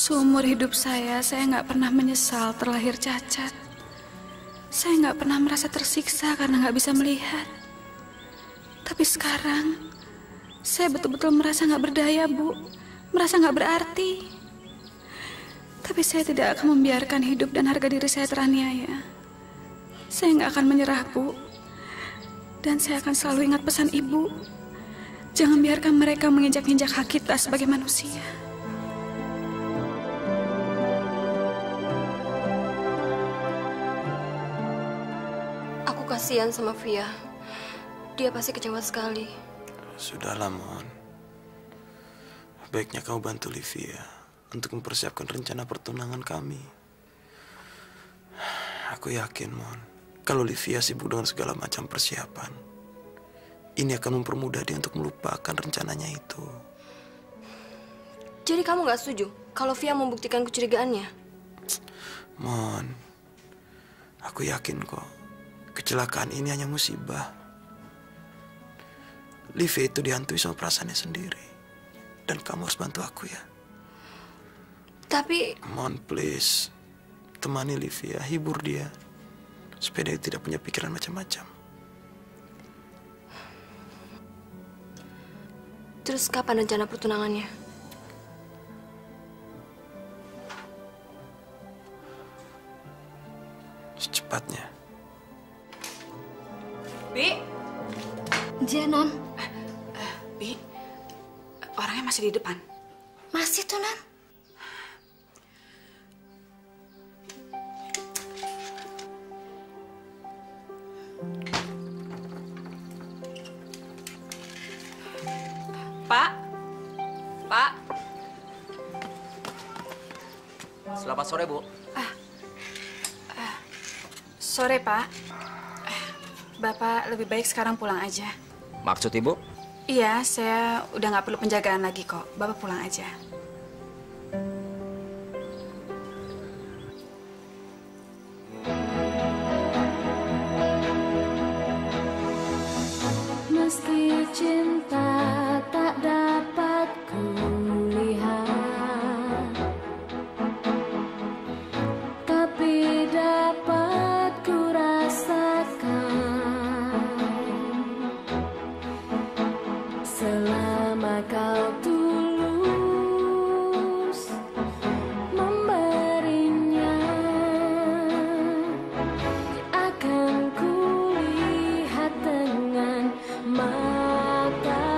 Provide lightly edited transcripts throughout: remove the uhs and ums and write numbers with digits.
Seumur hidup saya nggak pernah menyesal terlahir cacat. Saya nggak pernah merasa tersiksa karena nggak bisa melihat. Tapi sekarang, saya betul-betul merasa nggak berdaya, Bu. Merasa nggak berarti. Tapi saya tidak akan membiarkan hidup dan harga diri saya teraniaya. Saya nggak akan menyerah, Bu. Dan saya akan selalu ingat pesan Ibu. Jangan biarkan mereka menginjak-injak hak kita sebagai manusia. Kasihan sama Via. Dia pasti kecewa sekali. Sudahlah, Mon. Baiknya kau bantu Livia untuk mempersiapkan rencana pertunangan kami. Aku yakin, Mon, kalau Livia sibuk dengan segala macam persiapan, ini akan mempermudah dia untuk melupakan rencananya itu. Jadi kamu nggak setuju kalau Via membuktikan kecurigaannya? Mon, aku yakin kok. Kecelakaan ini hanya musibah. Livia itu dihantui sama perasaannya sendiri. Dan kamu harus bantu aku ya. Tapi... Mon, please. Temani Livia, hibur dia. Supaya dia tidak punya pikiran macam-macam. Terus kapan rencana pertunangannya? Secepatnya. Bi? Iya, Non. Bi, orangnya masih di depan. Masih tuh, Non. Pak? Pak? Selamat sore, Bu. Sore, Pak. Bapak lebih baik sekarang pulang aja. Maksud Ibu? Iya, saya udah nggak perlu penjagaan lagi kok. Bapak pulang aja. Meski cinta tak dapat kulihat, tapi dapat kurasakan. Selama kau tulus memberinya, akan kulihat dengan mata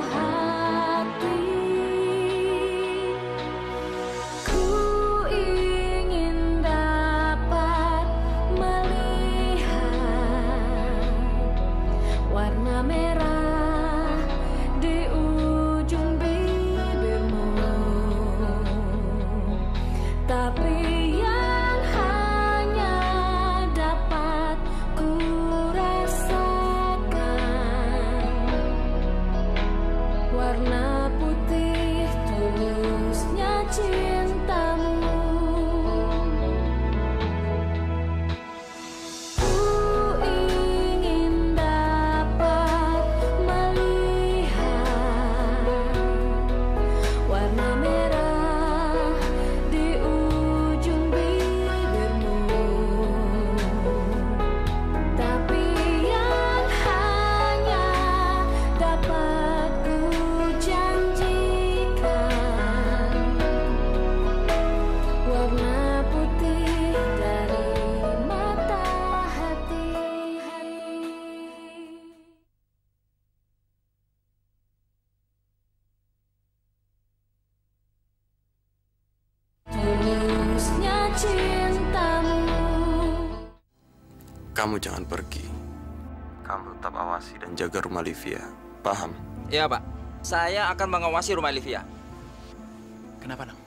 hati. Ku ingin dapat melihat warna merah di ujung bibirmu, tapi yang hanya dapat ku rasakan warna putih tulusnya cintamu. Ku ingin dapat melihat warna merah di ujung bibirmu, tapi yang hanya dapat ku janjikan warna putih dari mata hati. Tulusnya cintamu. Kamu jangan pergi. Kamu tetap awasi dan jaga rumah Livia. Paham? Iya, Pak. Saya akan mengawasi rumah Livia. Kenapa, Nang?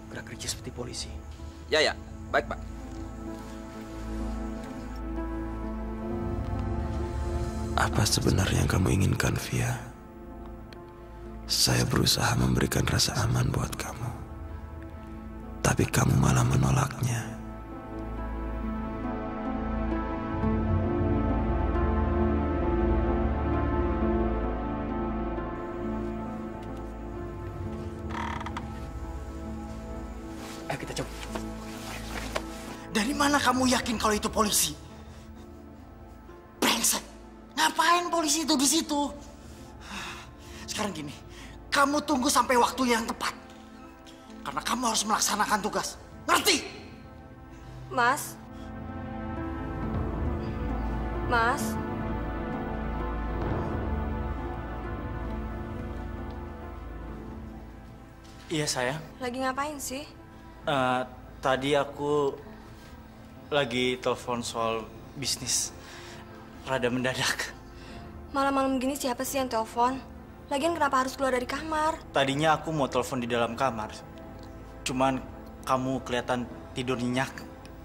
Gerak-geriknya seperti polisi. Ya, ya. Baik, Pak. Apa sebenarnya yang kamu inginkan, Via? Saya berusaha memberikan rasa aman buat kamu. Tapi kamu malah menolaknya. Ayo kita coba. Dari mana kamu yakin kalau itu polisi? Brengsek. Ngapain polisi itu di situ? Sekarang gini, kamu tunggu sampai waktu yang tepat. Karena kamu harus melaksanakan tugas. Ngerti? Mas? Mas? Iya, sayang. Lagi ngapain sih? Tadi aku lagi telepon soal bisnis. Rada mendadak. Malam-malam gini siapa sih yang telepon? Lagian kenapa harus keluar dari kamar? Tadinya aku mau telepon di dalam kamar. Cuman kamu kelihatan tidur nyenyak.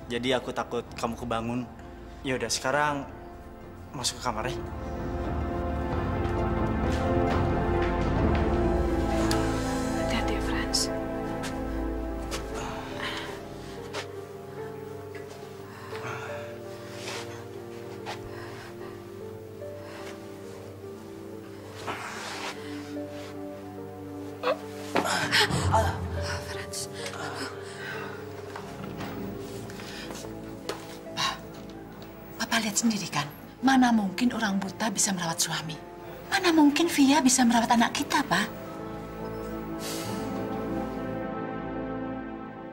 Jadi aku takut kamu kebangun. Ya udah, sekarang masuk ke kamar ya. Hati-hati ya, Franz. Papa lihat sendiri kan, mana mungkin orang buta bisa merawat suami. Mana mungkin Via bisa merawat anak kita, Pak.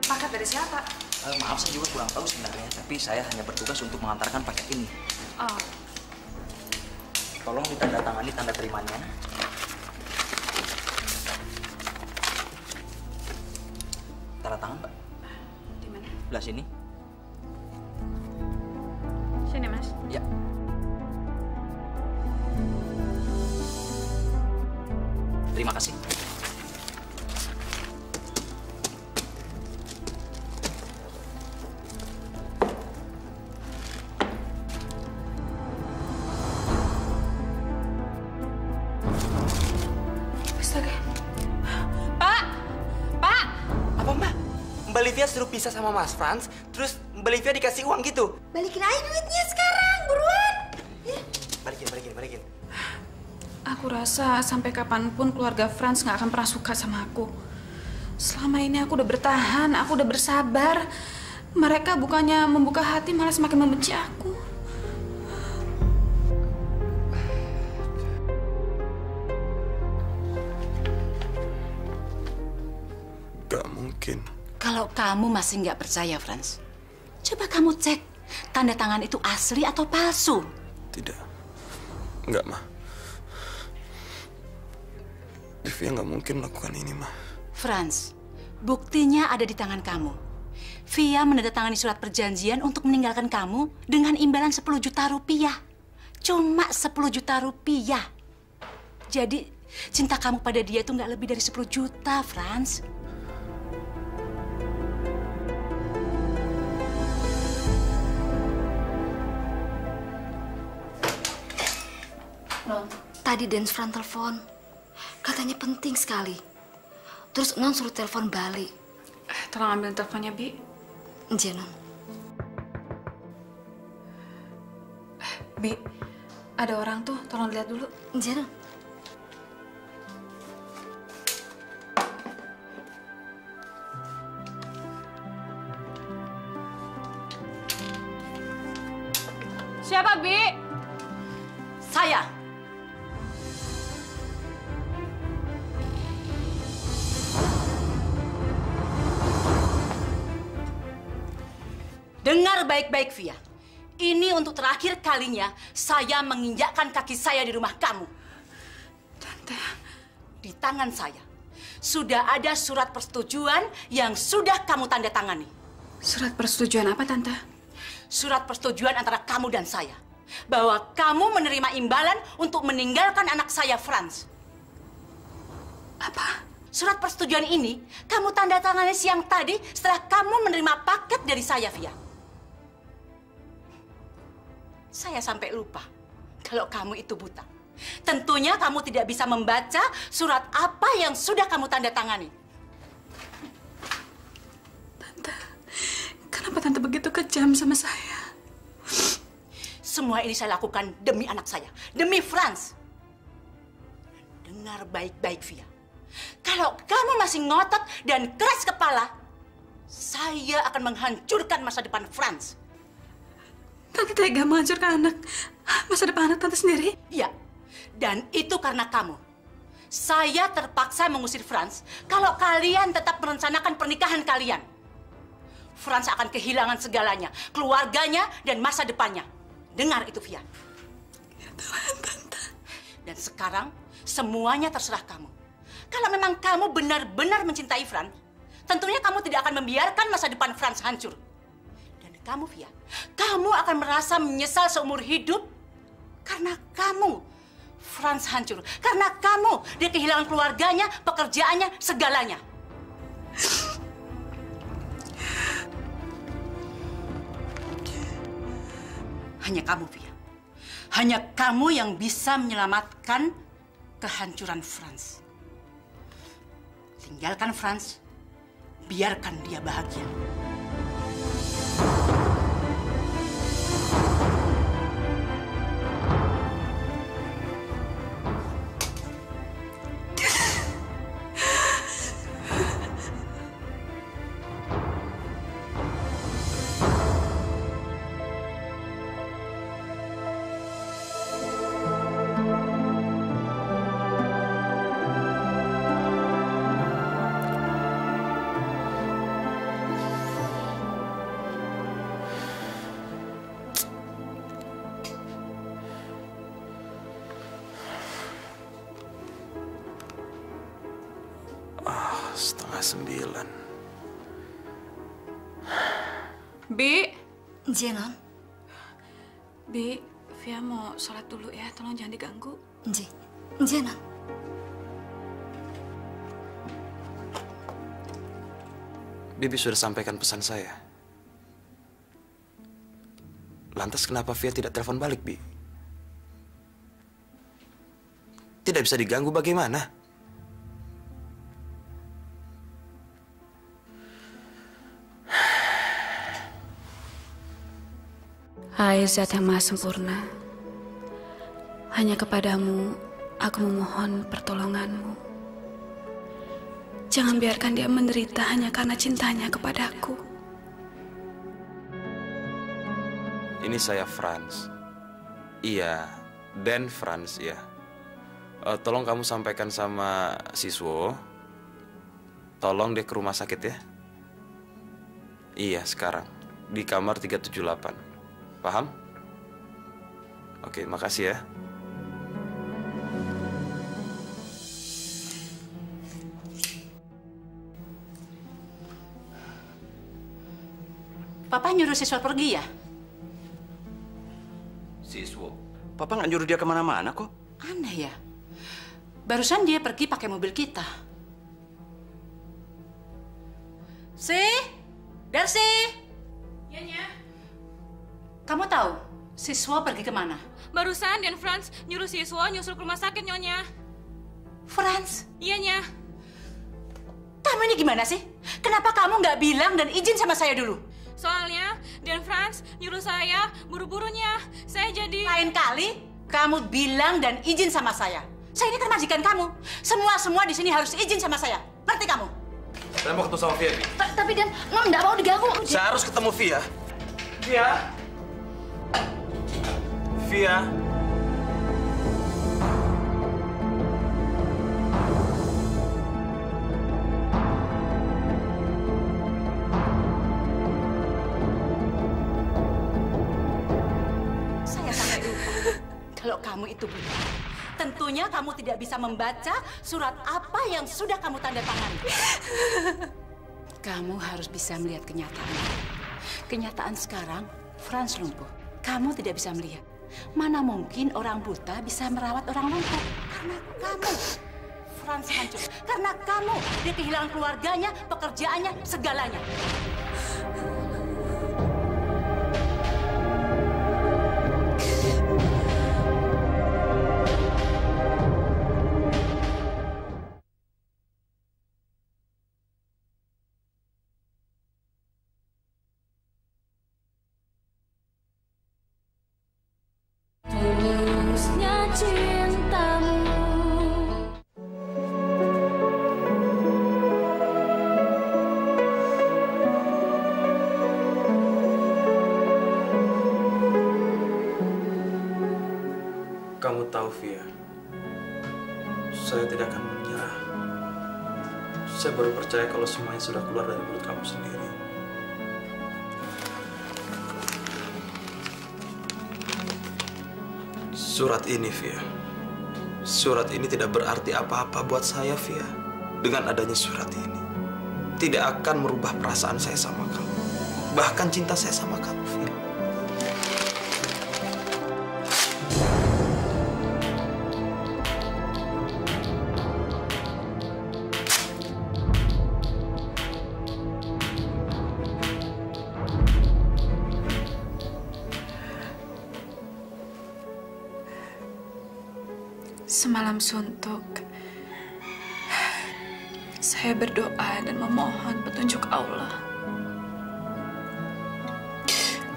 Paket dari siapa? Maaf, saya juga kurang tahu sebenarnya, tapi saya hanya bertugas untuk mengantarkan paket ini. Oh, Tolong ditandatangani tanda terimanya. Tanda tangan, Mbak. di mana? Belah sini. Sini, Mas. Ya. Terima kasih. Astaga. Pak! Pak! Apa, Mbak? Mbak Livia suruh pisah sama Mas Franz, terus Mbak Livia dikasih uang gitu? Balikin aja duitnya sekarang, buruan! Balikin. Aku rasa sampai kapanpun keluarga Franz nggak akan pernah suka sama aku. Selama ini aku udah bertahan, aku udah bersabar. Mereka bukannya membuka hati, malah semakin membenci aku. Gak mungkin. Kalau kamu masih nggak percaya, Franz, coba kamu cek tanda tangan itu asli atau palsu. Tidak. Enggak, Ma. Livia nggak mungkin melakukan ini, Ma. Franz, buktinya ada di tangan kamu. Via menandatangani surat perjanjian untuk meninggalkan kamu dengan imbalan 10 juta rupiah. Cuma 10 juta rupiah. Jadi, cinta kamu pada dia itu nggak lebih dari 10 juta, Franz. Tadi Dance Fran telepon. Katanya penting sekali. Terus Non suruh telepon balik. Tolong ambil teleponnya, Bi. Nje, Non. Bi, ada orang tuh. Tolong lihat dulu. Nje, Non. Siapa, Bi? Saya. Dengar baik-baik, Via. Ini untuk terakhir kalinya saya menginjakkan kaki saya di rumah kamu. Tante. Di tangan saya sudah ada surat persetujuan yang sudah kamu tanda tangani. Surat persetujuan apa, Tante? Surat persetujuan antara kamu dan saya. Bahwa kamu menerima imbalan untuk meninggalkan anak saya, Franz. Apa? Surat persetujuan ini kamu tanda tangani siang tadi setelah kamu menerima paket dari saya, Via. Saya sampai lupa kalau kamu itu buta. Tentunya kamu tidak bisa membaca surat apa yang sudah kamu tanda tangani. Tante, kenapa Tante begitu kejam sama saya? Semua ini saya lakukan demi anak saya, demi Franz. Dengar baik-baik, Via. Kalau kamu masih ngotot dan keras kepala, saya akan menghancurkan masa depan Franz. Tante tega menghancurkan masa depan anak tante sendiri? Iya, dan itu karena kamu. Saya terpaksa mengusir Franz kalau kalian tetap merencanakan pernikahan kalian. Franz akan kehilangan segalanya, keluarganya dan masa depannya. Dengar itu, Via. Ya Tuhan, Tante. Dan sekarang semuanya terserah kamu. Kalau memang kamu benar-benar mencintai Franz, tentunya kamu tidak akan membiarkan masa depan Franz hancur. Dan kamu, Via, kamu akan merasa menyesal seumur hidup karena kamu, Franz hancur. Karena kamu, dia kehilangan keluarganya, pekerjaannya, segalanya. Hanya kamu, Via. Hanya kamu yang bisa menyelamatkan kehancuran Franz. Tinggalkan Franz, biarkan dia bahagia. Setengah 9. Bi. Non. Bi, Via mau sholat dulu ya. Tolong jangan diganggu. Non. Bibi sudah sampaikan pesan saya. Lantas kenapa Via tidak telepon balik, Bi? Tidak bisa diganggu bagaimana? Hai Zat yang Maha Sempurna, hanya kepadamu aku memohon pertolonganmu. Jangan biarkan dia menderita hanya karena cintanya kepadaku. Ini saya Franz. Iya, Dan Franz ya. Tolong kamu sampaikan sama Siswo. Tolong dia ke rumah sakit ya. Iya, sekarang. Di kamar 378. Paham? Oke, makasih ya. Papa nyuruh siswa pergi ya? Siswo? Papa nggak nyuruh dia kemana-mana kok. Aneh ya. Barusan dia pergi pakai mobil kita. Darcy! Ya, Nya. Kamu tahu siswa pergi kemana? Barusan Dan Franz nyuruh siswa nyusul ke rumah sakit, Nyonya. Franz? Iya, Nya. Kamu ini gimana sih? Kenapa kamu nggak bilang dan izin sama saya dulu? Soalnya Dan Franz nyuruh saya buru-burunya. Saya jadi... Lain kali kamu bilang dan izin sama saya. Saya ini kan majikan kamu. Semua di sini harus izin sama saya. Ngerti kamu? Saya mau ketemu sama Via, Bi. Tapi Dan, Non nggak mau diganggu. Saya harus ketemu Via. Via. Saya sampai lupa. Kalau kamu itu buta, tentunya kamu tidak bisa membaca surat apa yang sudah kamu tanda tangani. Kamu harus bisa melihat kenyataan. Kenyataan sekarang, Franz lumpuh. Kamu tidak bisa melihat. Mana mungkin orang buta bisa merawat orang lumpuh? Karena kamu, Franz hancur. Karena kamu, dia kehilangan keluarganya, pekerjaannya, segalanya. Tulusnya cintamu. tahu, Via. Saya tidak akan menyerah. Saya baru percaya kalau semuanya sudah keluar dari mulut kamu sendiri. Surat ini, Via. Surat ini tidak berarti apa-apa buat saya, Via. Dengan adanya surat ini, tidak akan merubah perasaan saya sama kamu. Bahkan cinta saya sama kamu, Via. Semalam suntuk, saya berdoa dan memohon petunjuk Allah.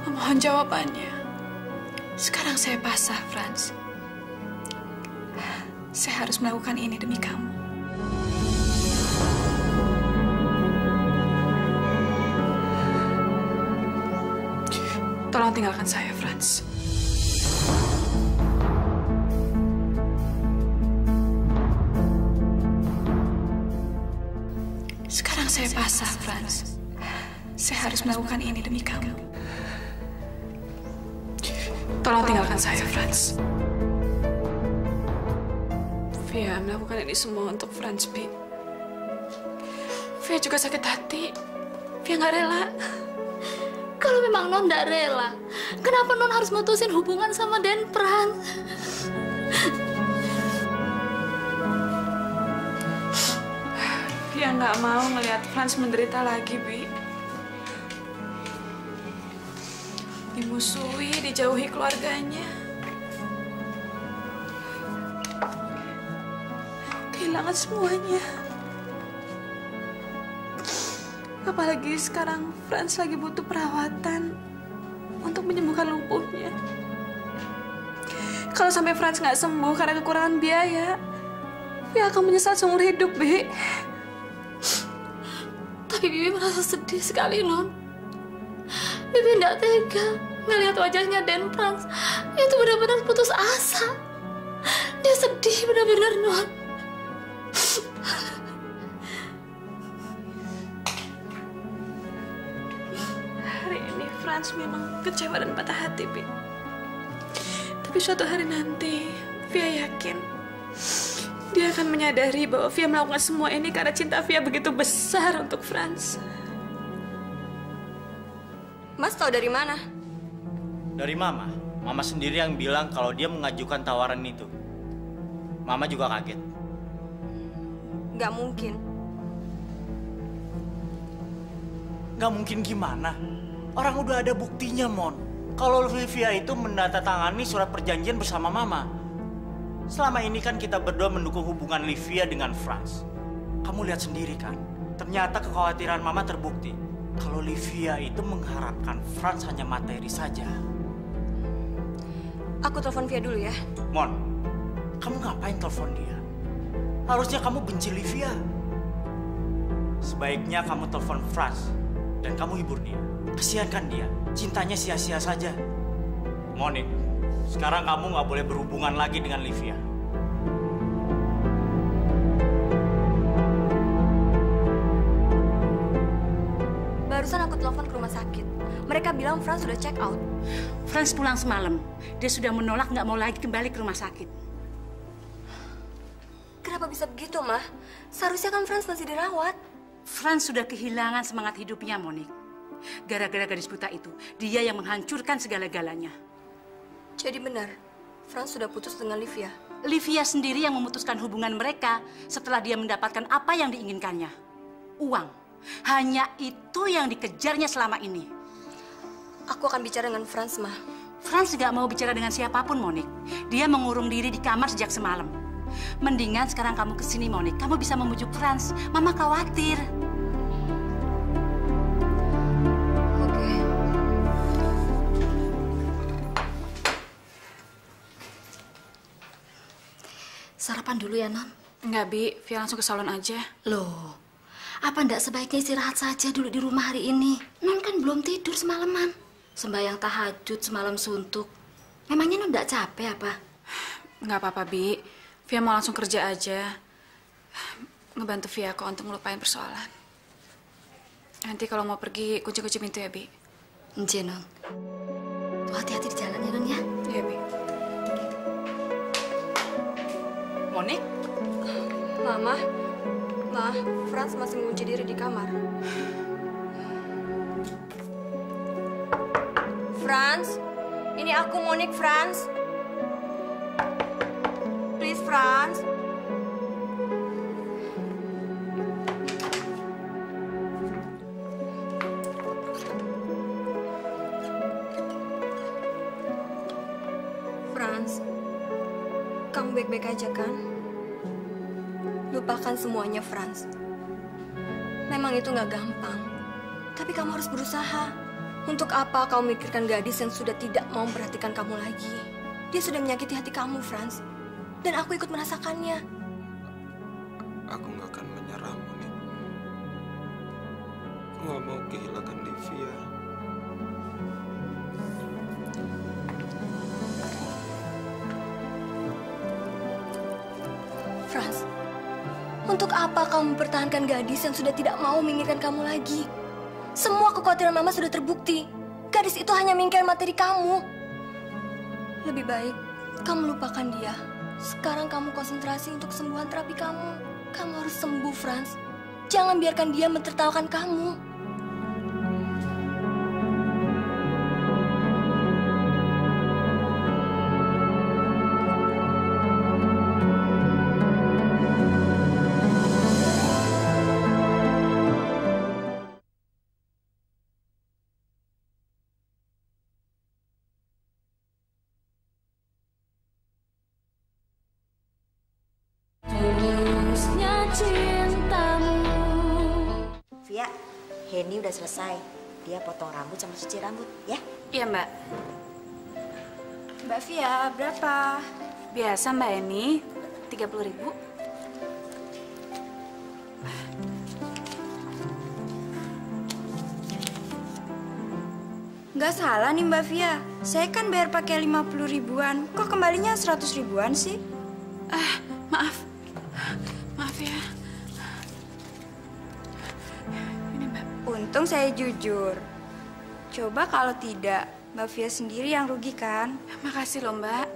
Memohon jawabannya. Sekarang saya pasrah, Franz. Saya harus melakukan ini demi kamu. Tolong tinggalkan saya, Franz. Sekarang saya pasrah, Franz. Saya harus melakukan ini demi kamu. Tolong tinggalkan saya, Franz. Via melakukan ini semua untuk Franz, Bi. Via juga sakit hati. Via nggak rela. Kalau memang Non nggak rela, kenapa Non harus mutusin hubungan sama Den Franz? Via nggak mau ngelihat Franz menderita lagi, Bi. Dimusuhi, dijauhi keluarganya. Kehilangan semuanya. Apalagi sekarang Franz lagi butuh perawatan untuk menyembuhkan lumpuhnya. Kalau sampai Franz nggak sembuh karena kekurangan biaya, Via akan menyesal seumur hidup, Bi. Tapi Bibi merasa sedih sekali, Non. Bibi tidak tega ngelihat wajahnya Den Franz. Itu benar-benar putus asa. Dia sedih benar-benar, Non. Hari ini Franz memang kecewa dan patah hati, Bi. Tapi suatu hari nanti, Via yakin dia akan menyadari bahwa Via melakukan semua ini karena cinta Via begitu besar untuk Franz. Mas tahu dari mana? Dari Mama. Mama sendiri yang bilang kalau dia mengajukan tawaran itu. Mama juga kaget. Gak mungkin. Gak mungkin gimana? Orang udah ada buktinya, Mon. Kalau Via itu menandatangani surat perjanjian bersama Mama. Selama ini kan kita berdua mendukung hubungan Livia dengan Franz. Kamu lihat sendiri kan, ternyata kekhawatiran Mama terbukti. Kalau Livia itu mengharapkan Franz hanya materi saja. Aku telepon Via dulu ya. Mon, kamu ngapain telepon dia? Harusnya kamu benci Livia. Sebaiknya kamu telepon Franz dan kamu hibur dia. Kasihankan dia, cintanya sia-sia saja. Monik, sekarang kamu nggak boleh berhubungan lagi dengan Livia. Barusan aku telepon ke rumah sakit. Mereka bilang Franz sudah check out. Franz pulang semalam. Dia sudah menolak nggak mau lagi kembali ke rumah sakit. Kenapa bisa begitu, Mah? Seharusnya kan Franz masih dirawat. Franz sudah kehilangan semangat hidupnya, Monik. Gara-gara gadis buta itu, dia yang menghancurkan segala-galanya. Jadi benar, Franz sudah putus dengan Livia. Livia sendiri yang memutuskan hubungan mereka setelah dia mendapatkan apa yang diinginkannya. Uang. Hanya itu yang dikejarnya selama ini. Aku akan bicara dengan Franz, Mah. Franz nggak mau bicara dengan siapapun, Monik. Dia mengurung diri di kamar sejak semalam. Mendingan sekarang kamu kesini, Monik. Kamu bisa membujuk Franz. Mama khawatir. Oke. Sarapan dulu ya, Non. Enggak, Bi. Via langsung ke salon aja. Loh, apa ndak sebaiknya istirahat saja dulu di rumah hari ini? Non kan belum tidur semalaman. Sembahyang tahajud semalam suntuk. Memangnya Non ndak capek apa? Nggak apa-apa, Bi. Via mau langsung kerja aja. Ngebantu Via kok untuk ngelupain persoalan. Nanti kalau mau pergi, kunci-kunci pintu ya, Bi. Nje, Non. Tuh hati-hati di jalan ya, Non ya. Iya, Bi. Monik? Mama, Ma, Franz masih mengunci diri di kamar. Franz, ini aku Monik, Franz. Please, Franz. Franz, kamu baik-baik aja kan? Lupakan semuanya, Franz. Memang itu nggak gampang, tapi kamu harus berusaha. Untuk apa kau memikirkan gadis yang sudah tidak mau memperhatikan kamu lagi? Dia sudah menyakiti hati kamu, Franz. Dan aku ikut merasakannya. Aku nggak akan menyerah, Monik. Aku nggak mau kehilangan Livia. Franz, untuk apa kamu mempertahankan gadis yang sudah tidak mau menginginkan kamu lagi? Semua kekhawatiran Mama sudah terbukti. Gadis itu hanya menginginkan materi kamu. Lebih baik kamu lupakan dia. Sekarang kamu konsentrasi untuk kesembuhan terapi kamu. Kamu harus sembuh, Franz. Jangan biarkan dia mentertawakan kamu. Via, Henny udah selesai. Dia potong rambut sama cuci rambut, ya? Iya, Mbak. Mbak Via, berapa? Biasa, Mbak Eni. 30.000. Nggak salah nih Mbak Via. Saya kan bayar pakai 50 ribuan. Kok kembalinya 100 ribuan sih? Maaf. Maaf ya. Ini, Mbak. Untung saya jujur. Coba kalau tidak, Mbak Via sendiri yang rugi kan? Makasih loh, Mbak.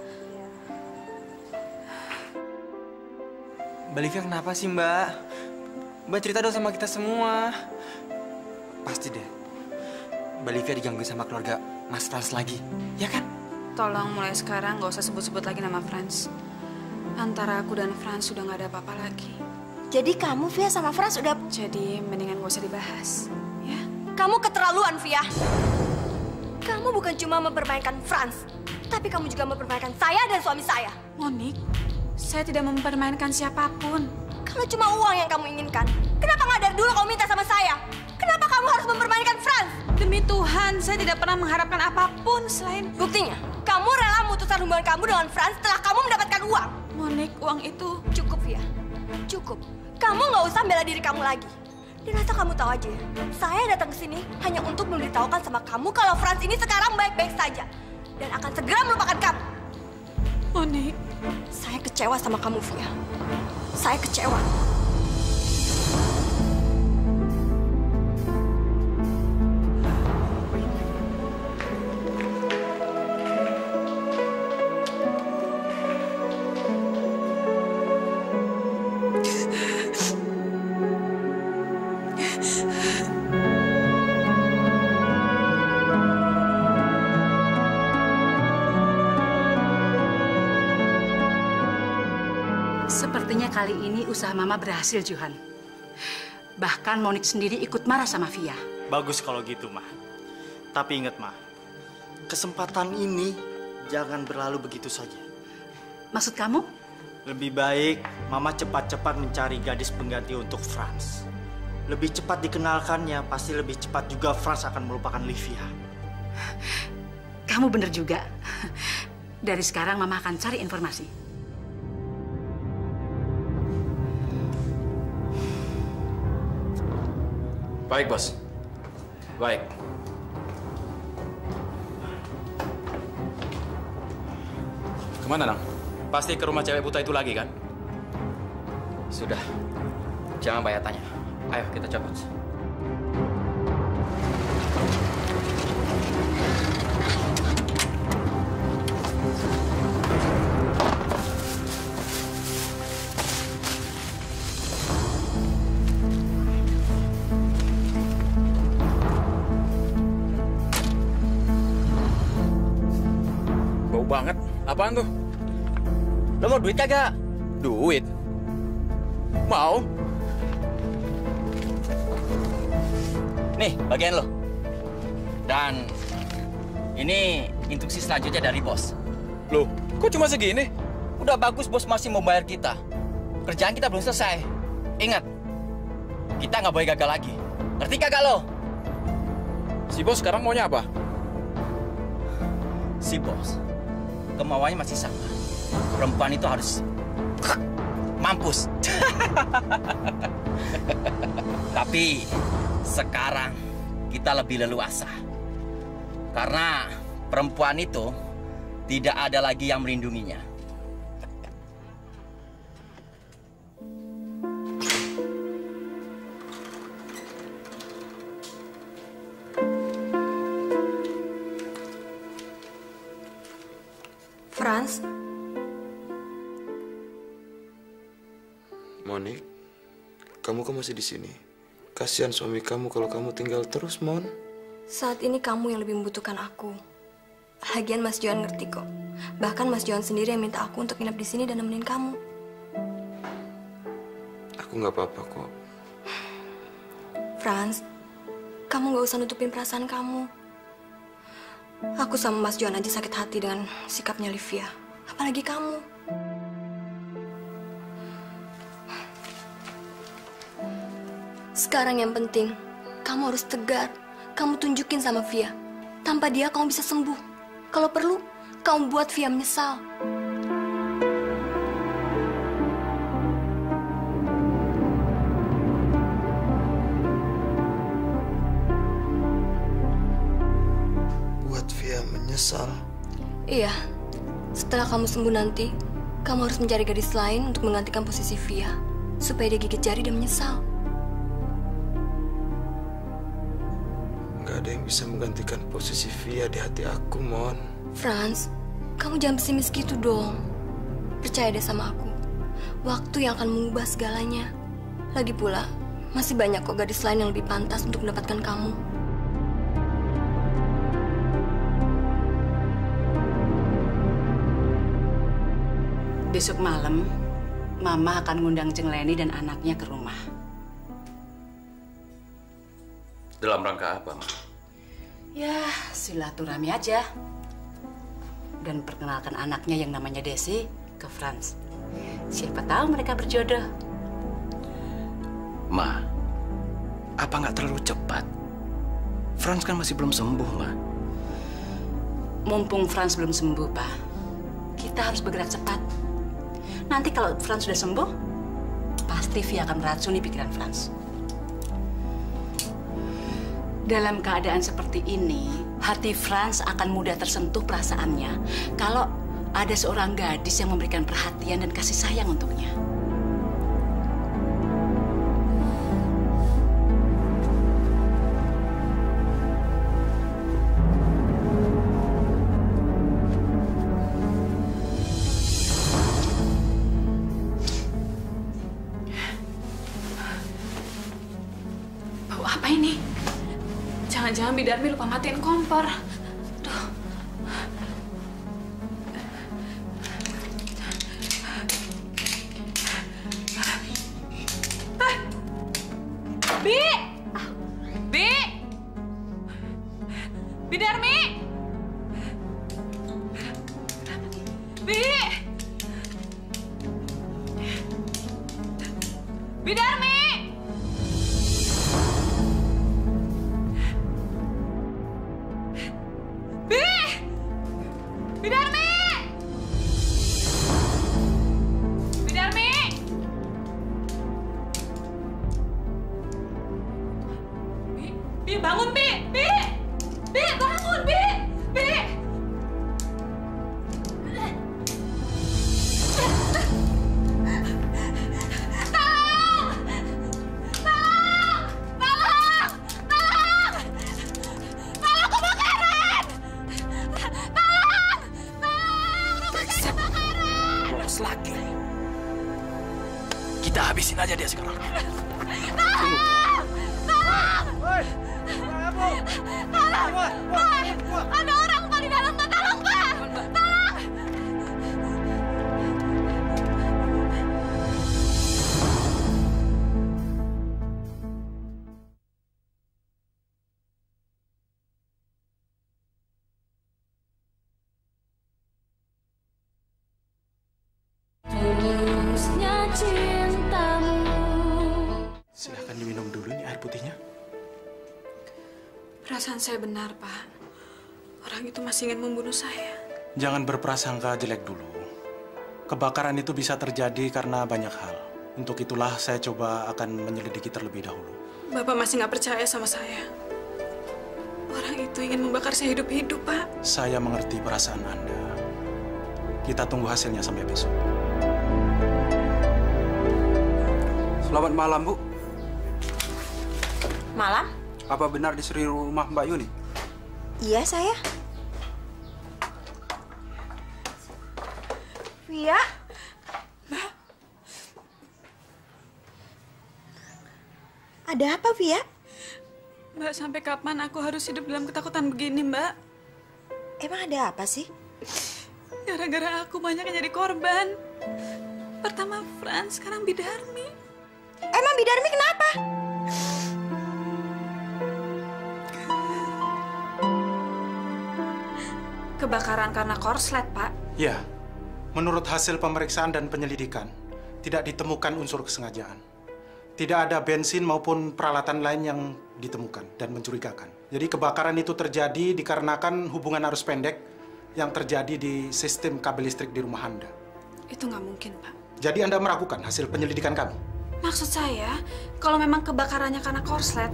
Mbak Livia kenapa sih, Mbak? Mbak cerita dong sama kita semua. Pasti deh, Mbak Livia digangguin sama keluarga Mas Franz lagi, ya kan? Tolong mulai sekarang nggak usah sebut-sebut lagi nama Franz. Antara aku dan Franz sudah nggak ada apa-apa lagi. Jadi kamu, Via, sama Franz udah... Jadi mendingan nggak usah dibahas, ya? Kamu keterlaluan, Via. Kamu bukan cuma mempermainkan Franz, tapi kamu juga mempermainkan saya dan suami saya. Monik, saya tidak mempermainkan siapapun. Kalau cuma uang yang kamu inginkan, kenapa nggak dari dulu kamu minta sama saya? Kenapa kamu harus mempermainkan Franz? Demi Tuhan, saya tidak pernah mengharapkan apapun selain... Buktinya, kamu rela memutuskan hubungan kamu dengan Franz setelah kamu mendapatkan uang. Monik, uang itu... Cukup, Via. Cukup. Kamu nggak usah bela diri kamu lagi. Dan asal kamu tahu aja ya, saya datang ke sini hanya untuk memberitahukan sama kamu kalau Franz ini sekarang baik-baik saja. Dan akan segera melupakan kamu. Monik. Saya kecewa sama kamu, Via. Saya kecewa. Sepertinya kali ini usaha Mama berhasil, Johan. Bahkan Monik sendiri ikut marah sama Via. Bagus kalau gitu, Ma. Tapi ingat, Ma, kesempatan ini jangan berlalu begitu saja. Maksud kamu? Lebih baik Mama cepat-cepat mencari gadis pengganti untuk Franz. Lebih cepat dikenalkannya, pasti lebih cepat juga Franz akan melupakan Livia. Kamu bener juga. Dari sekarang Mama akan cari informasi. Baik, Bos. Baik. Kemana, Nang? Pasti ke rumah cewek buta itu lagi, kan? Sudah. Jangan banyak tanya. Ayo, kita cabut. Bau banget. Apaan tuh? Lo mau duit kagak? Duit? Mau? Nih, bagian lo. Dan ini instruksi selanjutnya dari bos. Loh, kok cuma segini? Udah bagus bos masih mau bayar kita. Kerjaan kita belum selesai. Ingat, kita nggak boleh gagal lagi. Ngerti kagak lo? Si bos sekarang maunya apa? Si bos, kemauannya masih sama. Perempuan itu harus mampus. Tapi sekarang kita lebih leluasa. Karena perempuan itu tidak ada lagi yang melindunginya. Frans, Monik, kamu kok masih di sini? Kasihan suami kamu kalau kamu tinggal terus, Mon. saat ini kamu yang lebih membutuhkan aku. Lagian Mas Johan ngerti kok. Bahkan Mas Johan sendiri yang minta aku untuk nginep di sini dan nemenin kamu. Aku nggak apa-apa kok. Frans, kamu nggak usah nutupin perasaan kamu. Aku sama Mas Johan aja sakit hati dengan sikapnya Livia. Apalagi kamu. Sekarang yang penting, kamu harus tegar. Kamu tunjukin sama Via. Tanpa dia kamu bisa sembuh. Kalau perlu, kamu buat Via menyesal. Buat Via menyesal? Iya. Setelah kamu sembuh nanti, kamu harus mencari gadis lain untuk menggantikan posisi Via. Supaya dia gigit jari dan menyesal. Gak ada yang bisa menggantikan posisi Via di hati aku, Mon. Frans, kamu jangan pesimis gitu dong. Percaya deh sama aku. Waktu yang akan mengubah segalanya. Lagi pula, masih banyak kok gadis lain yang lebih pantas untuk mendapatkan kamu. Besok malam, Mama akan ngundang Jeng Leni dan anaknya ke rumah. Dalam rangka apa, Ma? Ya, silaturahmi aja. Dan perkenalkan anaknya yang namanya Desi ke Frans. Siapa tahu mereka berjodoh. Ma, apa nggak terlalu cepat? Frans kan masih belum sembuh, Ma. Mumpung Frans belum sembuh, Pak, kita harus bergerak cepat. Nanti kalau Frans sudah sembuh, pasti Via akan meracuni pikiran Frans. Dalam keadaan seperti ini, hati Frans akan mudah tersentuh perasaannya kalau ada seorang gadis yang memberikan perhatian dan kasih sayang untuknya. Bau apa ini? Jangan-jangan Bidarmi lupa matiin kompor. Duh. Bi! Bi! Bidarmi! Bi! Bidarmi! Bi, bangun, Bi! Bi! Bi, bangun, Bi! Bi! habisin aja dia sekarang. Tolong! Tolong! Pak! Ada orang Pak di dalam, Pak! Tolong, Pak! Tolong! Tulusnya cintamu. Silahkan diminum dulu nih air putihnya. Perasaan saya benar, Pak. Orang itu masih ingin membunuh saya. Jangan berprasangka jelek dulu. Kebakaran itu bisa terjadi karena banyak hal. Untuk itulah saya coba akan menyelidiki terlebih dahulu. Bapak masih nggak percaya sama saya. Orang itu ingin membakar saya hidup-hidup, Pak. Saya mengerti perasaan Anda. Kita tunggu hasilnya sampai besok. Selamat malam, Bu. Malam? Apa benar di rumah Mbak Yuni? Iya, saya. Via? Mbak? Ada apa, Via? Mbak, sampai kapan aku harus hidup dalam ketakutan begini, Mbak? Emang ada apa sih? Gara-gara aku banyak yang jadi korban. Pertama Frans, sekarang Bidarmi. Emang Bidarmi kenapa? Kebakaran karena korslet, Pak. Ya, menurut hasil pemeriksaan dan penyelidikan, tidak ditemukan unsur kesengajaan. Tidak ada bensin maupun peralatan lain yang ditemukan dan mencurigakan. Jadi kebakaran itu terjadi dikarenakan hubungan arus pendek yang terjadi di sistem kabel listrik di rumah Anda. Itu nggak mungkin, Pak. Jadi Anda meragukan hasil penyelidikan kami? Maksud saya, kalau memang kebakarannya karena korslet,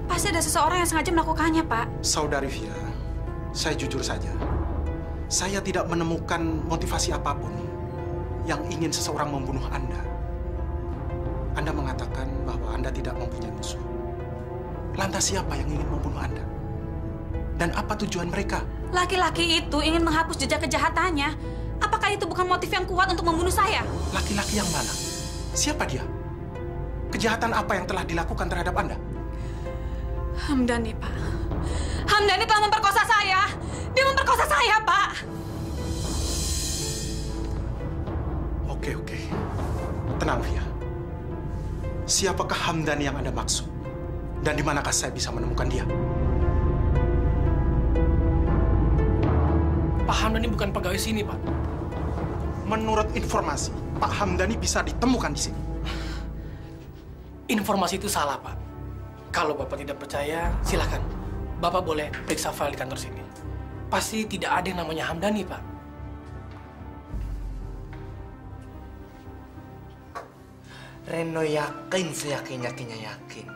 pasti ada seseorang yang sengaja melakukannya, Pak. Saudari Via, saya jujur saja. Saya tidak menemukan motivasi apapun yang ingin seseorang membunuh Anda. Anda mengatakan bahwa Anda tidak mempunyai musuh. Lantas siapa yang ingin membunuh Anda? Dan apa tujuan mereka? Laki-laki itu ingin menghapus jejak kejahatannya. Apakah itu bukan motif yang kuat untuk membunuh saya? Laki-laki yang mana? Siapa dia? Kejahatan apa yang telah dilakukan terhadap Anda? Hamdani, Pak. Hamdani telah memperkosa saya. Dia memperkosa saya, Pak. Oke. Tenang, Via. Siapakah Hamdani yang Anda maksud? Dan di manakah saya bisa menemukan dia? Pak Hamdani bukan pegawai sini, Pak. Menurut informasi, Pak Hamdani bisa ditemukan di sini. Informasi itu salah, Pak. Kalau Bapak tidak percaya, silakan. Bapak boleh periksa file di kantor sini. Pasti tidak ada yang namanya Hamdani, Pak. Reno yakin, seyakin-yakinnya yakin.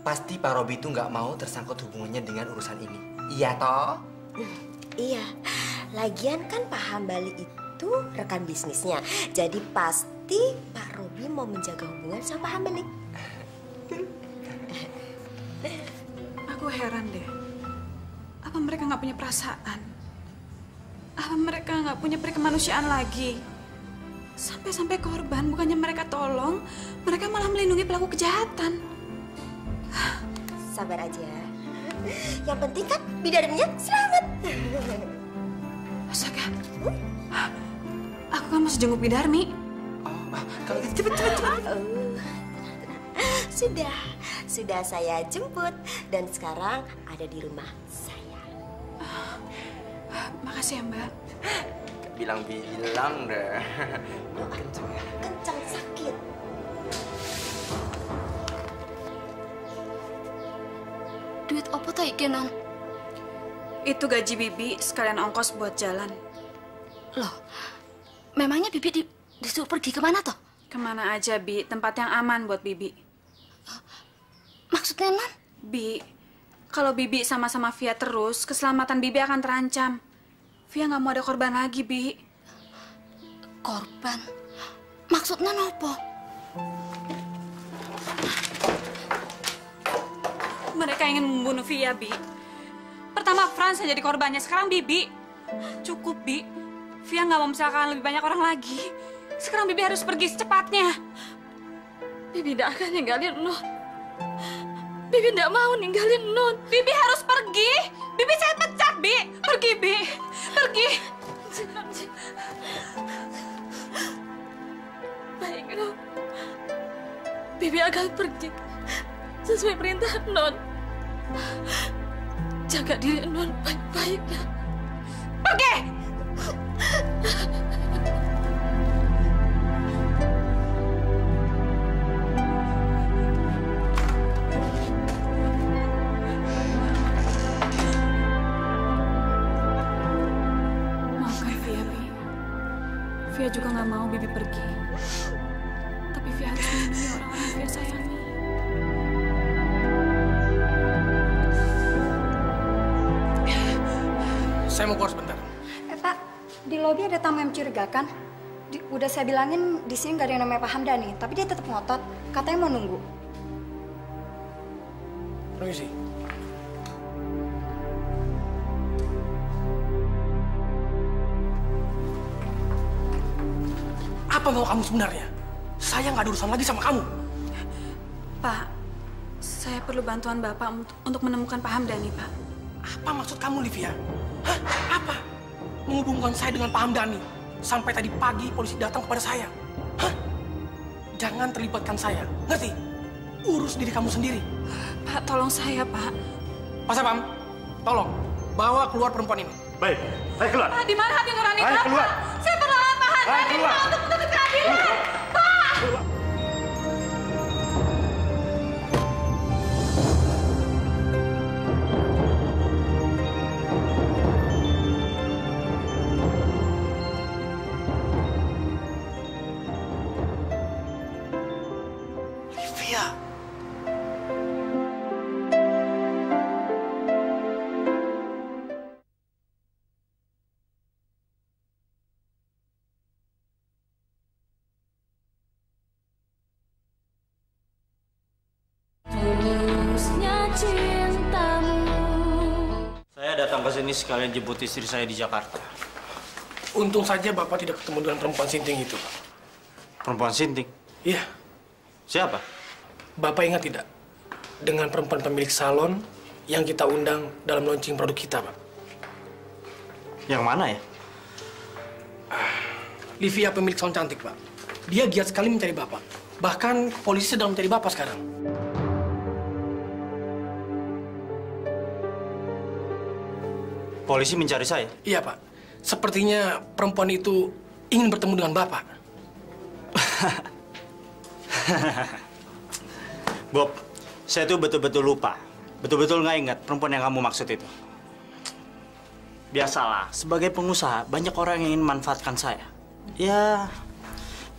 Pasti Pak Robi itu nggak mau tersangkut hubungannya dengan urusan ini. Iya, toh? Iya. Lagian kan Pak Hambali itu rekan bisnisnya. Jadi pasti Pak Robi mau menjaga hubungan sama Pak Hambali. Aku heran deh. Apa mereka nggak punya perasaan? Apa mereka nggak punya perkemanusiaan lagi? Sampai-sampai korban, bukannya mereka tolong, mereka malah melindungi pelaku kejahatan. Sabar aja. Yang penting kan Bidarminya selamat. Astaga. Aku kan masih jenguk Bidarmi. Kalau gitu cepet. Sudah saya jemput dan sekarang ada di rumah saya. Makasih ya, Mbak. Bilang-bilang deh. Kencang sakit. Duit apa tak iki, Nong? Itu gaji Bibi sekalian ongkos buat jalan. Loh, memangnya Bibi disuruh pergi kemana toh? Kemana aja, Bi. Tempat yang aman buat Bibi. Maksudnya, Non? Bi, kalau Bibi sama-sama Via terus, keselamatan Bibi akan terancam. Via nggak mau ada korban lagi, Bi. Korban? Maksudnya apa? Mereka ingin membunuh Via, Bi. Pertama Frans yang jadi korbannya, sekarang Bibi. Cukup, Bi. Via nggak mau mencelakakan lebih banyak orang lagi. Sekarang Bibi harus pergi secepatnya. Bibi tidak akan ninggalin Non. Bibi tidak mau ninggalin Non. Bibi harus pergi. Bibi saya pecat, Bi. Pergi, Bi. Pergi. Baik, Non. Bibi akan pergi sesuai perintah Non. Jaga diri Non baik-baik ya. Pergi. Maafkan Via, Bi. Via juga nggak mau Bibi pergi. Tapi Via harus melindungi orang-orang yang Via sayangi. Saya mau keluar sebentar. Pak, di lobi ada tamu yang mencurigakan. Udah saya bilangin di sini nggak ada yang namanya Pak Hamdani, tapi dia tetap ngotot. Katanya mau nunggu. Permisi. Apa mau kamu sebenarnya? Saya nggak ada urusan lagi sama kamu. Pak, saya perlu bantuan Bapak untuk menemukan Pak Hamdani, Pak. Apa maksud kamu, Livia? Hah? Apa? Menghubungkan saya dengan Pak Hamdani. Sampai tadi pagi polisi datang kepada saya. Hah? Jangan terlibatkan saya, ngerti? Urus diri kamu sendiri. Pak, tolong saya, Pak. Pak Sapam, tolong bawa keluar perempuan ini. Baik, saya keluar. Pak, di mana hati nurani Ayo, Bapak? keluar. Saya perlu Pak Hamdani, Pak, untuk menuntut keadilan. Pak! Livia. Saya datang ke sini sekalian jemput istri saya di Jakarta. Untung saja Bapak tidak ketemu dengan perempuan sinting itu. Perempuan sinting? Iya. Siapa? Bapak ingat tidak? Dengan perempuan pemilik salon yang kita undang dalam launching produk kita, Pak. Yang mana ya? Livia pemilik salon cantik, Pak. Dia giat sekali mencari Bapak. Bahkan polisi sedang mencari Bapak sekarang. Polisi mencari saya? Iya, Pak. Sepertinya perempuan itu ingin bertemu dengan Bapak. Bob, saya tuh betul-betul lupa. Betul-betul nggak ingat perempuan yang kamu maksud itu. Biasalah, sebagai pengusaha, banyak orang yang ingin memanfaatkan saya. Ya,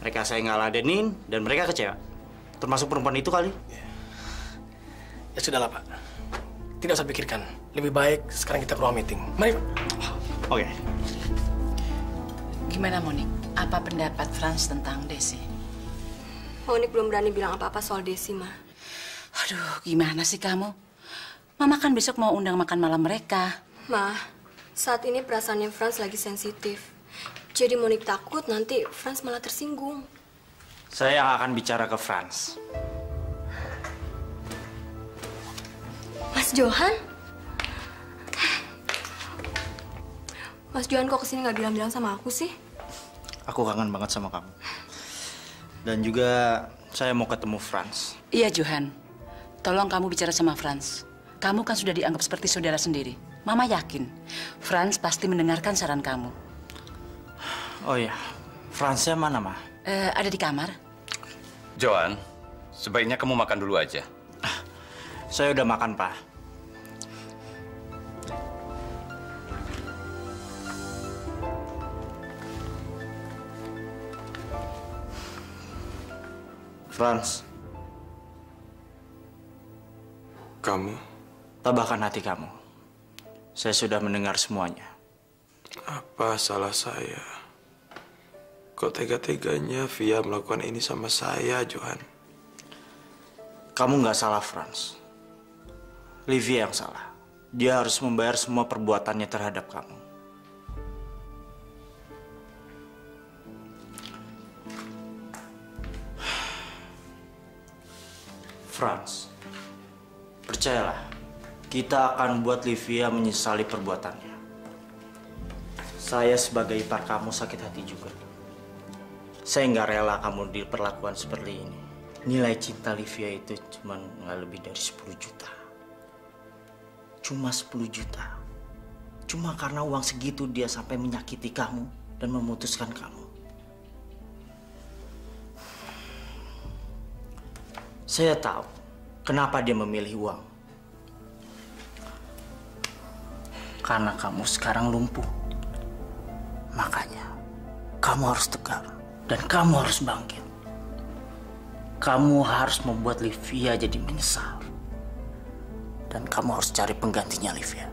mereka saya nggak ladenin dan mereka kecewa. Termasuk perempuan itu kali. Ya sudahlah, Pak. Tidak usah pikirkan. Lebih baik sekarang kita ke ruang meeting. Mari, Pak. Oke. Gimana, Monik? Apa pendapat Franz tentang Desi? Monik belum berani bilang apa-apa soal Desi, Ma. Aduh, gimana sih kamu? Mama kan besok mau undang makan malam mereka. Ma, saat ini perasaannya Franz lagi sensitif. Jadi Monik takut nanti Franz malah tersinggung. Saya yang akan bicara ke Franz. Mas Johan? Mas Johan kok kesini nggak bilang-bilang sama aku sih? Aku kangen banget sama kamu. Dan juga saya mau ketemu Franz. Iya, Johan. Tolong kamu bicara sama Franz. Kamu kan sudah dianggap seperti saudara sendiri. Mama yakin Franz pasti mendengarkan saran kamu. Oh iya, Franznya mana, Ma? Ada di kamar. Johan, sebaiknya kamu makan dulu aja. Saya udah makan, Pak. Franz. Kamu? Tabahkan hati kamu. Saya sudah mendengar semuanya. Apa salah saya? Kok tega-teganya Via melakukan ini sama saya, Johan? Kamu nggak salah, Franz. Livia yang salah. Dia harus membayar semua perbuatannya terhadap kamu. Franz, percayalah, kita akan buat Livia menyesali perbuatannya. Saya sebagai ipar kamu sakit hati juga. Saya nggak rela kamu diperlakukan seperti ini. Nilai cinta Livia itu cuma nggak lebih dari 10 juta. Cuma 10 juta. Cuma karena uang segitu dia sampai menyakiti kamu dan memutuskan kamu. Saya tahu kenapa dia memilih uang. Karena kamu sekarang lumpuh. Makanya kamu harus tegar dan kamu harus bangkit. Kamu harus membuat Livia jadi menyesal. Dan kamu harus cari penggantinya, Livia.